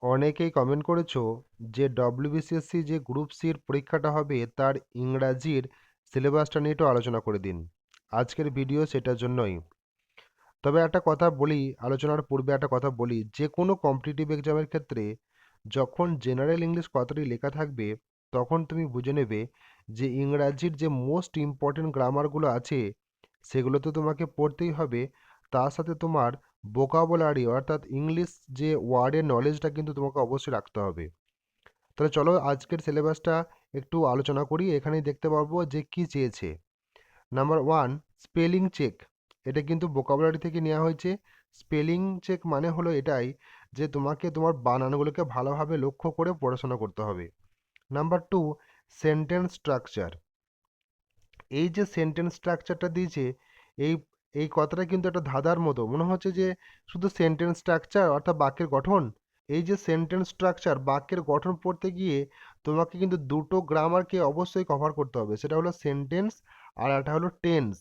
অনেকেই কমেন্ট করেছো যে ডব্লিউবিসিএসসি যে গ্রুপ সির পরীক্ষাটা হবে তার ইংরাজির সিলেবাসটা নিয়ে একটু আলোচনা করে দিন। আজকের ভিডিও সেটার জন্যই। তবে একটা কথা বলি, আলোচনার পূর্বে একটা কথা বলি, যে কোনো কম্পিটিটিভ এক্সামের ক্ষেত্রে যখন জেনারেল ইংলিশ কথাটি লেখা থাকবে তখন তুমি বুঝে নেবে যে ইংরাজির যে মোস্ট ইম্পর্টেন্ট গ্রামারগুলো আছে সেগুলো তো তোমাকে পড়তেই হবে। তার সাথে তোমার ভোকাবুলারি অর্থাৎ ইংলিশ যে ওয়ার্ডের নলেজটা কিন্তু তোমাকে অবশ্যই রাখতে হবে। তাহলে চলো আজকের সিলেবাসটা একটু আলোচনা করি। এখানেই দেখতে পারবো যে কি চেয়েছে। Number one, spelling check. এটা কিন্তু ভোকাবুলারি থেকে নেওয়া হয়েছে। স্পেলিং চেক মানে হলো এটাই যে তোমাকে তোমার বানানগুলোকে ভালোভাবে লক্ষ্য করে পড়াশোনা করতে হবে। Number two, sentence structure. এই যে সেন্টেন্স স্ট্রাকচারটা দিয়েছে, এই এই কথাটা কিন্তু একটা ধাঁধার মতো মনে হচ্ছে যে শুধু সেন্টেন্স স্ট্রাকচার অর্থাৎ বাক্যের গঠন। এই যে সেন্টেন্স স্ট্রাকচার বাক্যের গঠন পড়তে গিয়ে তোমাকে কিন্তু দুটো গ্রামারকে অবশ্যই কভার করতে হবে, সেটা হলো সেন্টেন্স আর একটা হলো টেন্স।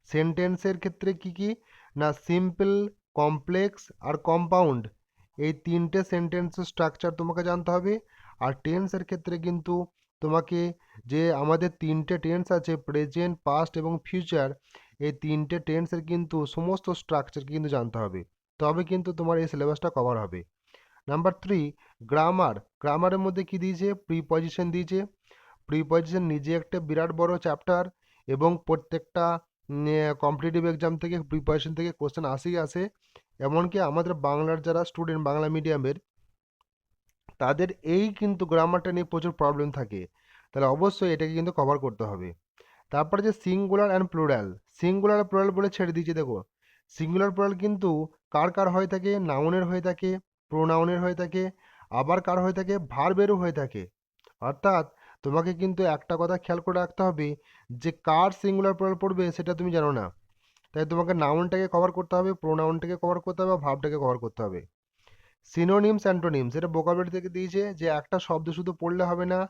সেন্টেন্সের ক্ষেত্রে কি কি না, সিম্পল, কমপ্লেক্স আর কম্পাউন্ড, এই তিনটে সেন্টেন্সের স্ট্রাকচার তোমাকে জানতে হবে। আর টেন্সের ক্ষেত্রে কিন্তু তোমাকে যে আমাদের তিনটে টেন্স আছে প্রেজেন্ট, পাস্ট এবং ফিউচার, এই তিনটে টেন্সের কিন্তু সমস্ত স্ট্রাকচার কিন্তু জানতে হবে, তবে কিন্তু তোমার এই সিলেবাসটা কভার হবে। Number three, grammar. গ্রামারের মধ্যে কি দিয়েছে, প্রিপজিশন দিয়েছে। প্রিপজিশন নিজে একটা বিরাট বড় চ্যাপ্টার এবং প্রত্যেকটা কম্পিটিটিভ এক্সাম থেকে প্রিপারেশন থেকে কোশ্চেন আসেই আসে। এমনকি আমাদের বাংলার যারা স্টুডেন্ট বাংলা মিডিয়ামের তাদের এই কিন্তু গ্রামারটা নিয়ে প্রচুর প্রবলেম থাকে। তাহলে অবশ্যই এটাকে কিন্তু কভার করতে হবে। তারপরে যে সিঙ্গুলার অ্যান্ড প্লুরাল, সিঙ্গুলার আর প্লুরাল বলে ছেড়ে দিয়েছে দেখো। সিঙ্গুলার প্লুরাল কিন্তু কার কার হয়ে থাকে, নাউনের হয়ে থাকে, প্রোনাউনের হয়ে থাকে, আবার কার হয়ে থাকে, ভার্বেরও হয়ে থাকে। অর্থাৎ তোমাকে কিন্তু একটা কথা খেয়াল করে রাখতে হবে যে কার সিঙ্গুলার প্লুরাল পড়বে সেটা তুমি জানো না। তাই তোমাকে নাউনটাকে কভার করতে হবে, প্রোনাউনটাকে কভার করতে হবে, ভার্বটাকে কভার করতে হবে। সিনোনিমস অ্যান্টোনিমস, এটা ভোকাবুলারি থেকে দিয়েছে যে একটা শব্দ শুধু পড়লে হবে না,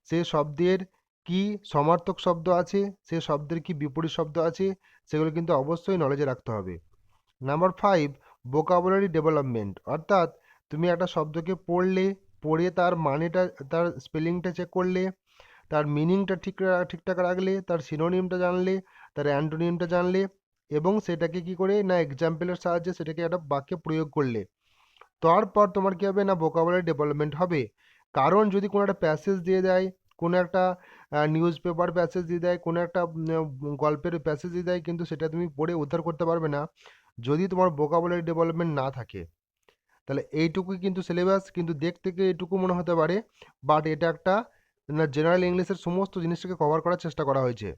সে শব্দের কি সমার্থক শব্দ আছে, সে শব্দের কি বিপরীত শব্দ আছে, সেগুলো কিন্তু অবশ্যই নলেজে রাখতে হবে। Number five, vocabulary development. অর্থাৎ তুমি একটা শব্দকে পড়লে, পড়ে তার মানেটা, তার স্পেলিংটা চেক করলে, তার মিনিংটা ঠিকঠাক রাখলে, তার সিনোনিমটা জানলে, তার অ্যান্টোনিমটা জানলে, এবং সেটাকে কি করে না এক্সাম্পলের সাহায্যে সেটাকে একটা বাক্যে প্রয়োগ করলে, তারপর তোমার কি হবে না ভোকাবুলারি ডেভেলপমেন্ট হবে। কারণ যদি কোনো একটা প্যাসেজ দিয়ে দেয়, কোনো একটা নিউজ পেপার প্যাসেজ দিয়ে দেয়, কোনো একটা গল্পের প্যাসেজ দিয়ে দেয়, কিন্তু সেটা তুমি পড়ে উদ্ধার করতে পারবে না যদি তোমার ভোকাবুলারি ডেভেলপমেন্ট না থাকে। তাহলে এইটুকুই কিন্তু সিলেবাস, কিন্তু দেখতে থেকে এইটুকু মনে হতে পারে, বাট এটা একটা না জেনারেল ইংলিশের সমস্ত জিনিসটাকে কভার করার চেষ্টা করা হয়েছে।